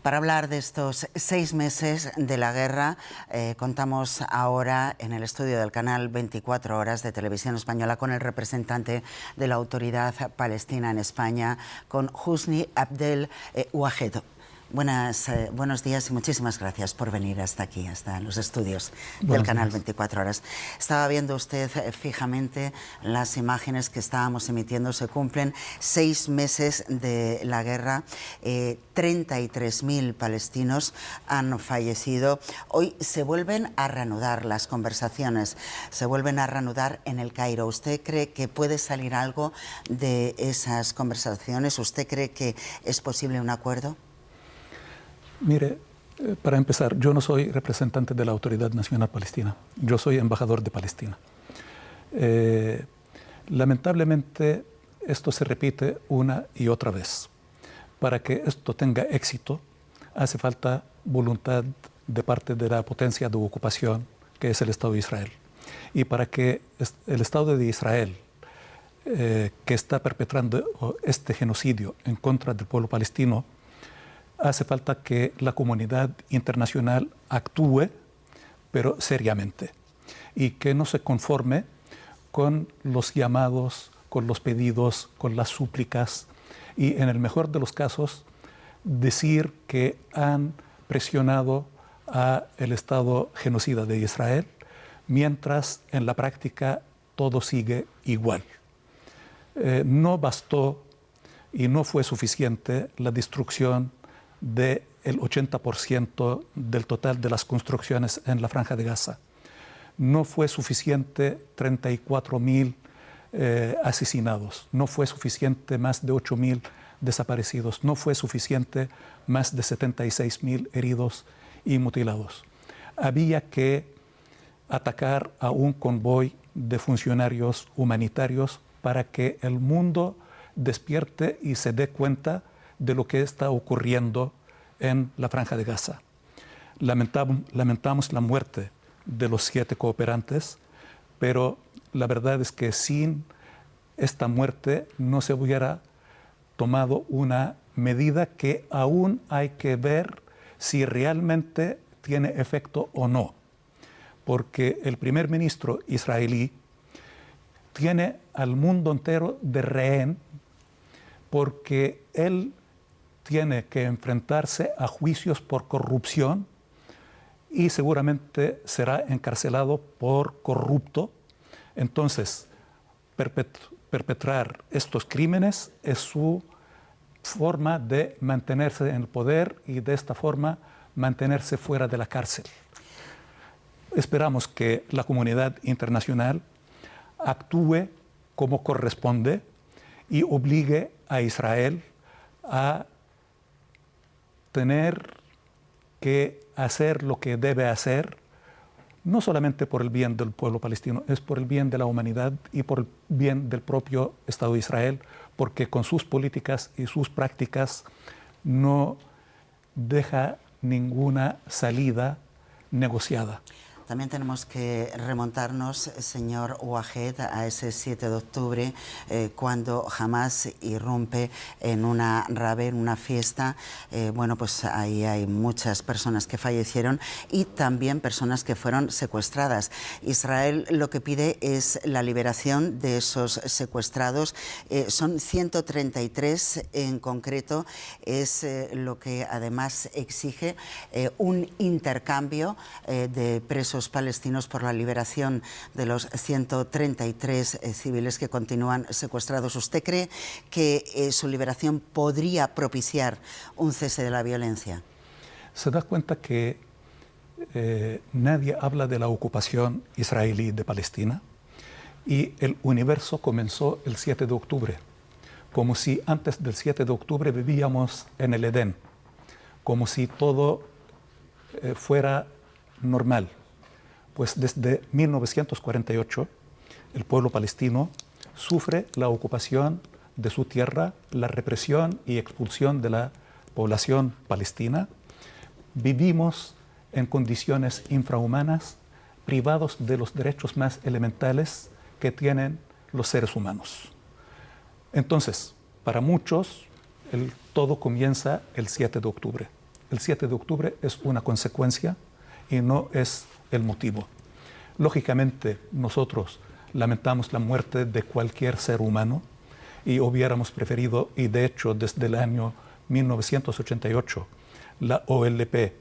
Para hablar de estos 6 meses de la guerra, contamos ahora en el estudio del canal 24 Horas de Televisión Española con el representante de la Autoridad Palestina en España, con Husni Abdel Wahed. Buenos días y muchísimas gracias por venir hasta aquí, hasta los estudios del canal 24 Horas. Estaba viendo usted fijamente las imágenes que estábamos emitiendo. Se cumplen 6 meses de la guerra, 33.000 palestinos han fallecido. Hoy se vuelven a reanudar las conversaciones, se vuelven a reanudar en el Cairo. ¿Usted cree que puede salir algo de esas conversaciones? ¿Usted cree que es posible un acuerdo? Mire, para empezar, yo no soy representante de la Autoridad Nacional Palestina, yo soy embajador de Palestina. Lamentablemente, esto se repite una y otra vez. Para que esto tenga éxito, hace falta voluntad de parte de la potencia de ocupación, que es el Estado de Israel. Y para que el Estado de Israel, que está perpetrando este genocidio en contra del pueblo palestino, hace falta que la comunidad internacional actúe, pero seriamente, y que no se conforme con los llamados, con los pedidos, con las súplicas, y en el mejor de los casos, decir que han presionado al Estado genocida de Israel, mientras en la práctica todo sigue igual. No bastó y no fue suficiente la destrucción del 80% del total de las construcciones en la Franja de Gaza. No fue suficiente 34.000 asesinados, no fue suficiente más de 8.000 desaparecidos, no fue suficiente más de 76.000 heridos y mutilados. Había que atacar a un convoy de funcionarios humanitarios para que el mundo despierte y se dé cuenta de lo que está ocurriendo en la Franja de Gaza. Lamentamos la muerte de los 7 cooperantes, pero la verdad es que sin esta muerte no se hubiera tomado una medida que aún hay que ver si realmente tiene efecto o no, porque el primer ministro israelí tiene al mundo entero de rehén porque él tiene que enfrentarse a juicios por corrupción y seguramente será encarcelado por corrupto. Entonces, perpetrar estos crímenes es su forma de mantenerse en el poder y de esta forma mantenerse fuera de la cárcel. Esperamos que la comunidad internacional actúe como corresponde y obligue a Israel a tener que hacer lo que debe hacer, no solamente por el bien del pueblo palestino, es por el bien de la humanidad y por el bien del propio Estado de Israel, porque con sus políticas y sus prácticas no deja ninguna salida negociada. También tenemos que remontarnos, señor Wahed, a ese 7 de octubre, cuando Hamás irrumpe en una rave, en una fiesta. Bueno, pues ahí hay muchas personas que fallecieron y también personas que fueron secuestradas. Israel lo que pide es la liberación de esos secuestrados. Son 133 en concreto. Es lo que además exige un intercambio de presos palestinos por la liberación de los 133 civiles que continúan secuestrados. ¿Usted cree que su liberación podría propiciar un cese de la violencia? Se da cuenta que nadie habla de la ocupación israelí de Palestina y el universo comenzó el 7 de octubre, como si antes del 7 de octubre vivíamos en el Edén, como si todo fuera normal. Pues desde 1948 el pueblo palestino sufre la ocupación de su tierra, la represión y expulsión de la población palestina. Vivimos en condiciones infrahumanas, privados de los derechos más elementales que tienen los seres humanos. Entonces, para muchos, todo comienza el 7 de octubre. el 7 de octubre es una consecuencia y no es el motivo. Lógicamente, nosotros lamentamos la muerte de cualquier ser humano y hubiéramos preferido, y de hecho desde el año 1988, la OLP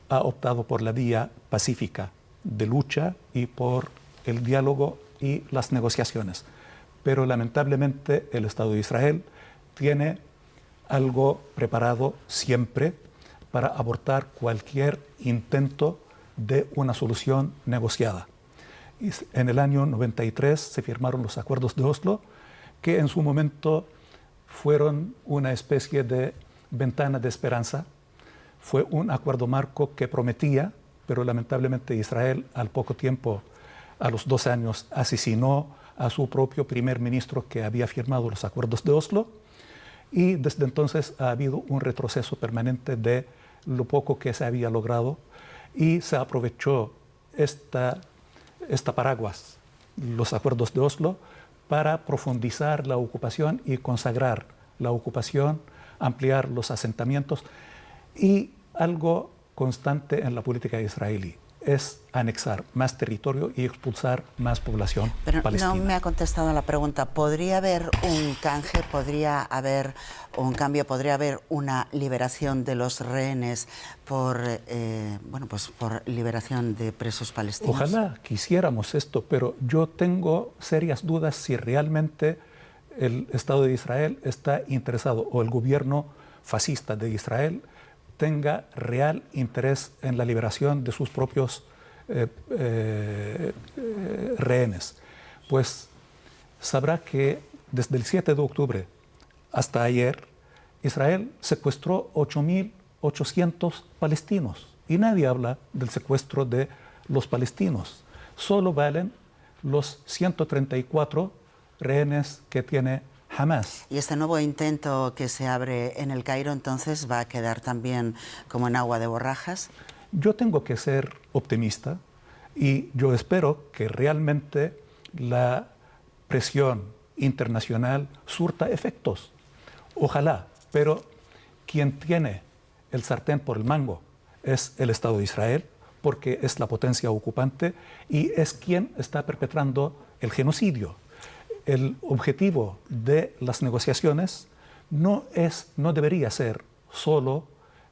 ha optado por la vía pacífica de lucha y por el diálogo y las negociaciones. Pero lamentablemente el Estado de Israel tiene algo preparado siempre para abortar cualquier intento de una solución negociada. En el año 93 se firmaron los acuerdos de Oslo, que en su momento fueron una especie de ventana de esperanza. Fue un acuerdo marco que prometía, pero lamentablemente Israel al poco tiempo, a los 2 años, asesinó a su propio primer ministro que había firmado los acuerdos de Oslo, y desde entonces ha habido un retroceso permanente de lo poco que se había logrado, y se aprovechó esta paraguas, los acuerdos de Oslo, para profundizar la ocupación y consagrar la ocupación, ampliar los asentamientos. Y algo constante en la política israelí es anexar más territorio y expulsar más población palestina. No me ha contestado la pregunta. ¿Podría haber un canje, podría haber un cambio, podría haber una liberación de los rehenes por, por liberación de presos palestinos? Ojalá quisiéramos esto, pero yo tengo serias dudas si realmente el Estado de Israel está interesado, o el gobierno fascista de Israel tenga real interés en la liberación de sus propios rehenes. Pues sabrá que desde el 7 de octubre hasta ayer, Israel secuestró 8.800 palestinos y nadie habla del secuestro de los palestinos. Solo valen los 134 rehenes que tiene Hamas. ¿Y este nuevo intento que se abre en el Cairo entonces va a quedar también como en agua de borrajas? Yo tengo que ser optimista y yo espero que realmente la presión internacional surta efectos. Ojalá, pero quien tiene el sartén por el mango es el Estado de Israel, porque es la potencia ocupante y es quien está perpetrando el genocidio. El objetivo de las negociaciones no debería ser solo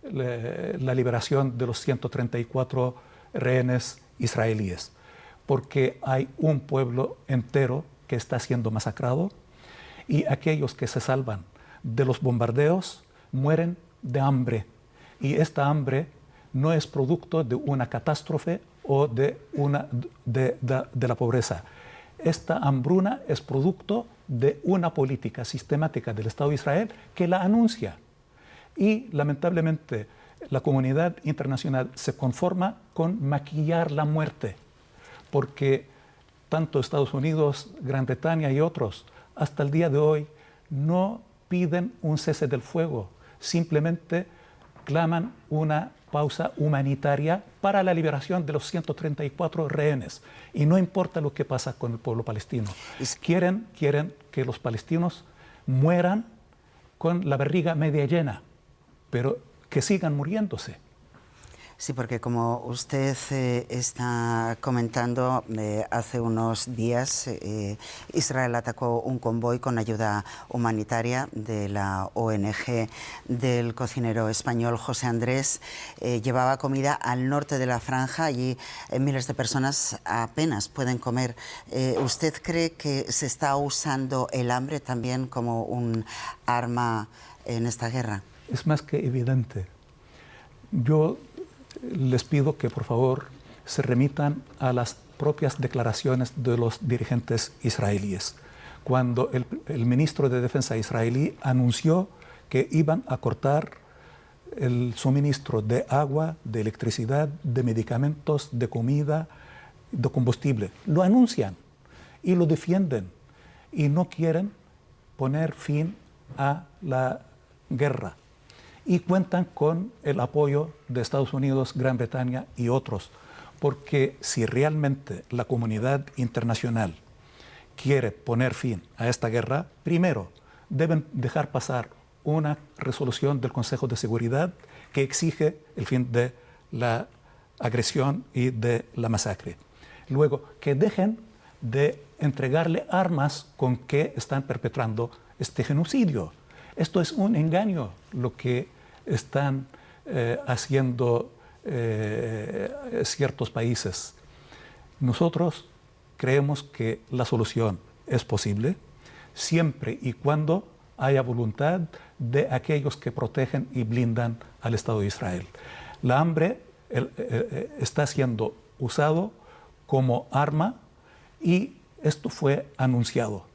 la liberación de los 134 rehenes israelíes, porque hay un pueblo entero que está siendo masacrado y aquellos que se salvan de los bombardeos mueren de hambre. Y esta hambre no es producto de una catástrofe o de la pobreza. Esta hambruna es producto de una política sistemática del Estado de Israel que la anuncia. Y lamentablemente la comunidad internacional se conforma con maquillar la muerte, porque tanto Estados Unidos, Gran Bretaña y otros hasta el día de hoy no piden un cese del fuego, simplemente claman una pausa humanitaria para la liberación de los 134 rehenes. Y no importa lo que pasa con el pueblo palestino. Quieren que los palestinos mueran con la barriga media llena, pero que sigan muriéndose. Sí, porque como usted está comentando, hace unos días Israel atacó un convoy con ayuda humanitaria de la ONG del cocinero español José Andrés. Llevaba comida al norte de la franja, allí miles de personas apenas pueden comer. ¿Usted cree que se está usando el hambre también como un arma en esta guerra? Es más que evidente. Yo les pido que por favor se remitan a las propias declaraciones de los dirigentes israelíes. Cuando el ministro de Defensa israelí anunció que iban a cortar el suministro de agua, de electricidad, de medicamentos, de comida, de combustible. Lo anuncian y lo defienden y no quieren poner fin a la guerra. Y cuentan con el apoyo de Estados Unidos, Gran Bretaña y otros, porque si realmente la comunidad internacional quiere poner fin a esta guerra, primero deben dejar pasar una resolución del Consejo de Seguridad que exige el fin de la agresión y de la masacre. Luego, que dejen de entregarle armas con que están perpetrando este genocidio. Esto es un engaño lo que están haciendo ciertos países. Nosotros creemos que la solución es posible siempre y cuando haya voluntad de aquellos que protegen y blindan al Estado de Israel. La hambre está siendo usado como arma y esto fue anunciado.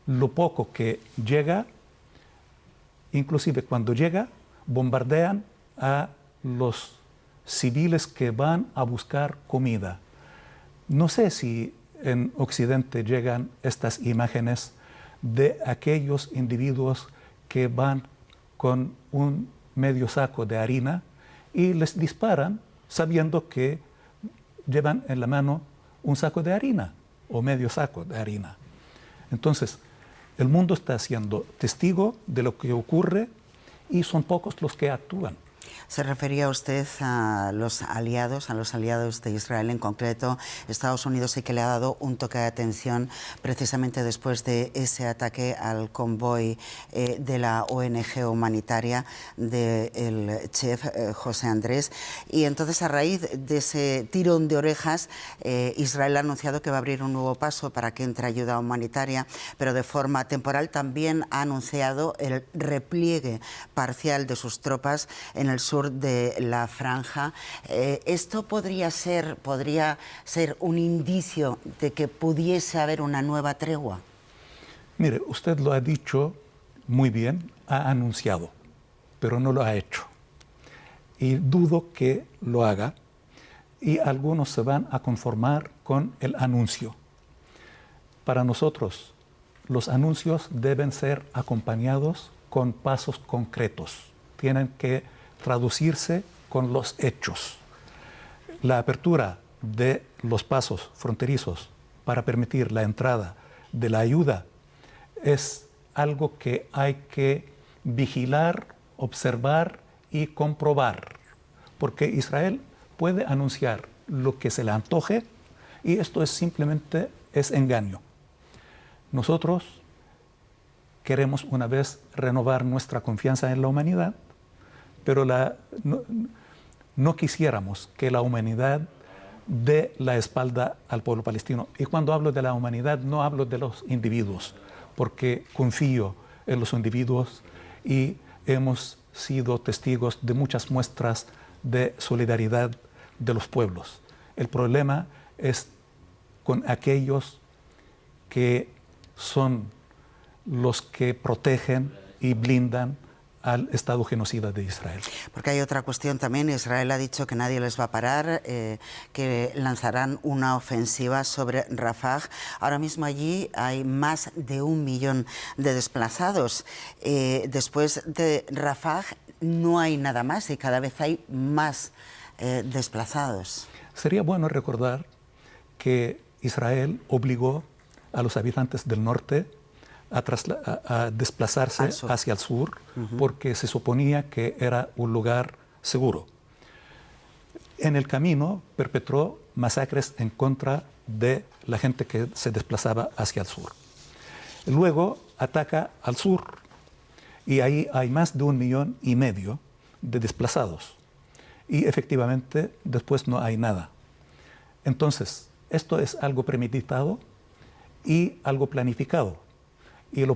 Lo poco que llega, inclusive cuando llega, bombardean a los civiles que van a buscar comida. No sé si en Occidente llegan estas imágenes de aquellos individuos que van con un medio saco de harina y les disparan sabiendo que llevan en la mano un saco de harina o medio saco de harina. Entonces, el mundo está siendo testigo de lo que ocurre y son pocos los que actúan. Se refería usted a los aliados de Israel en concreto. Estados Unidos sí que le ha dado un toque de atención precisamente después de ese ataque al convoy de la ONG humanitaria del chef José Andrés. Y entonces, a raíz de ese tirón de orejas, Israel ha anunciado que va a abrir un nuevo paso para que entre ayuda humanitaria, pero de forma temporal. También ha anunciado el repliegue parcial de sus tropas en el sur de la franja. ¿Esto podría ser un indicio de que pudiese haber una nueva tregua? Mire, usted lo ha dicho muy bien, ha anunciado, pero no lo ha hecho. Y dudo que lo haga, y algunos se van a conformar con el anuncio. Para nosotros, los anuncios deben ser acompañados con pasos concretos. Tienen que traducirse con los hechos. La apertura de los pasos fronterizos para permitir la entrada de la ayuda es algo que hay que vigilar, observar y comprobar, porque Israel puede anunciar lo que se le antoje y esto simplemente es engaño. Nosotros queremos una vez renovar nuestra confianza en la humanidad, pero no quisiéramos que la humanidad dé la espalda al pueblo palestino. Y cuando hablo de la humanidad no hablo de los individuos, porque confío en los individuos y hemos sido testigos de muchas muestras de solidaridad de los pueblos. El problema es con aquellos que son los que protegen y blindan al Estado genocida de Israel. Porque hay otra cuestión también. Israel ha dicho que nadie les va a parar, que lanzarán una ofensiva sobre Rafah. Ahora mismo allí hay más de 1 millón de desplazados. Después de Rafah no hay nada más y cada vez hay más desplazados. Sería bueno recordar que Israel obligó a los habitantes del norte a desplazarse hacia el sur, porque se suponía que era un lugar seguro. En el camino perpetró masacres en contra de la gente que se desplazaba hacia el sur. Luego ataca al sur y ahí hay más de 1,5 millones de desplazados. Y efectivamente después no hay nada. Entonces, esto es algo premeditado y algo planificado. Y el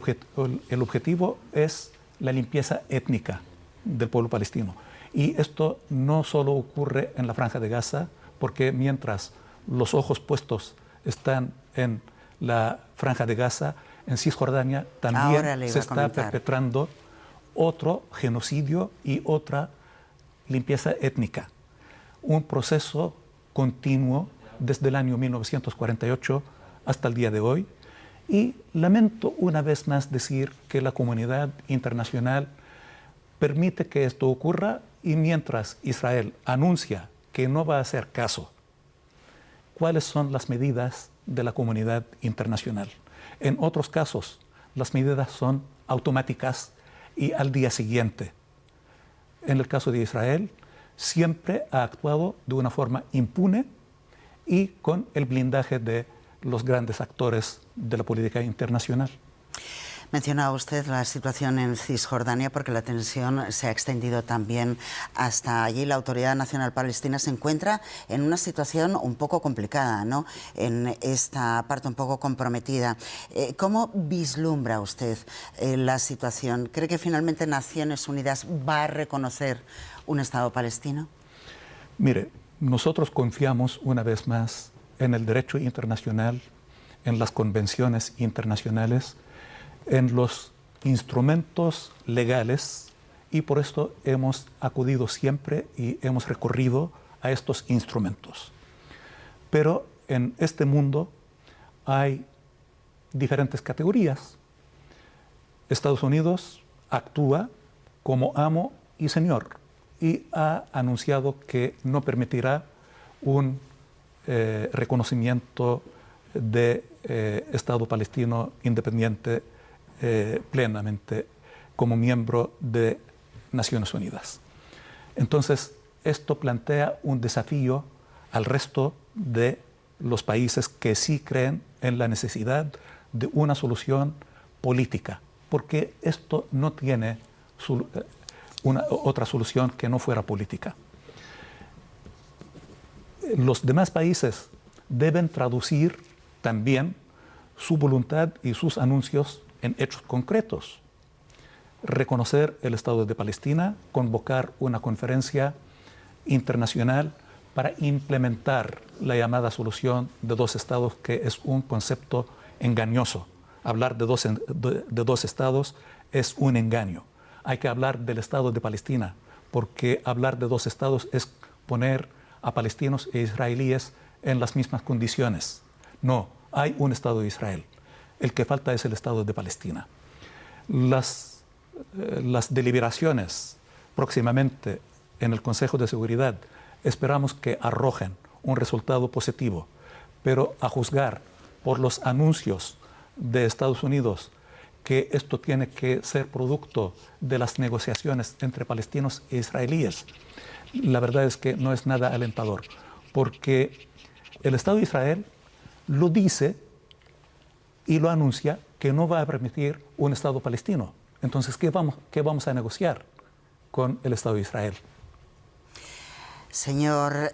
objetivo es la limpieza étnica del pueblo palestino. Y esto no solo ocurre en la Franja de Gaza, porque mientras los ojos puestos están en la Franja de Gaza, en Cisjordania también se está perpetrando otro genocidio y otra limpieza étnica. Un proceso continuo desde el año 1948 hasta el día de hoy. Y lamento una vez más decir que la comunidad internacional permite que esto ocurra y mientras Israel anuncia que no va a hacer caso, ¿cuáles son las medidas de la comunidad internacional? En otros casos, las medidas son automáticas y al día siguiente en el caso de Israel, siempre ha actuado de una forma impune y con el blindaje de los grandes actores de la política internacional. Mencionaba usted la situación en Cisjordania porque la tensión se ha extendido también hasta allí. La Autoridad Nacional Palestina se encuentra en una situación un poco complicada, ¿no? En esta parte un poco comprometida. ¿Cómo vislumbra usted la situación? ¿Cree que finalmente Naciones Unidas va a reconocer un Estado palestino? Mire, nosotros confiamos una vez más en el derecho internacional, en las convenciones internacionales, en los instrumentos legales, y por esto hemos acudido siempre y hemos recurrido a estos instrumentos. Pero en este mundo hay diferentes categorías. Estados Unidos actúa como amo y señor y ha anunciado que no permitirá un reconocimiento de Estado palestino independiente plenamente como miembro de Naciones Unidas. Entonces, esto plantea un desafío al resto de los países que sí creen en la necesidad de una solución política, porque esto no tiene otra solución que no fuera política. Los demás países deben traducir también su voluntad y sus anuncios en hechos concretos. Reconocer el Estado de Palestina, convocar una conferencia internacional para implementar la llamada solución de dos estados, que es un concepto engañoso. Hablar de dos estados es un engaño. Hay que hablar del Estado de Palestina, porque hablar de dos estados es poner a palestinos e israelíes en las mismas condiciones. No, hay un Estado de Israel. El que falta es el Estado de Palestina. Las deliberaciones próximamente en el Consejo de Seguridad esperamos que arrojen un resultado positivo, pero a juzgar por los anuncios de Estados Unidos que esto tiene que ser producto de las negociaciones entre palestinos e israelíes, la verdad es que no es nada alentador, porque el Estado de Israel lo dice y lo anuncia que no va a permitir un Estado palestino. Entonces, ¿qué vamos a negociar con el Estado de Israel? Señor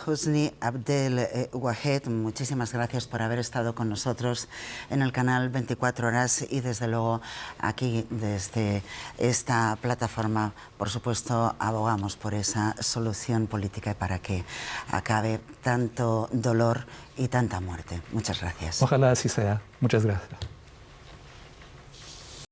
Husni Abdel Wahed, muchísimas gracias por haber estado con nosotros en el canal 24 Horas y desde luego aquí desde esta plataforma, por supuesto, abogamos por esa solución política y para que acabe tanto dolor y tanta muerte. Muchas gracias. Ojalá así sea. Muchas gracias.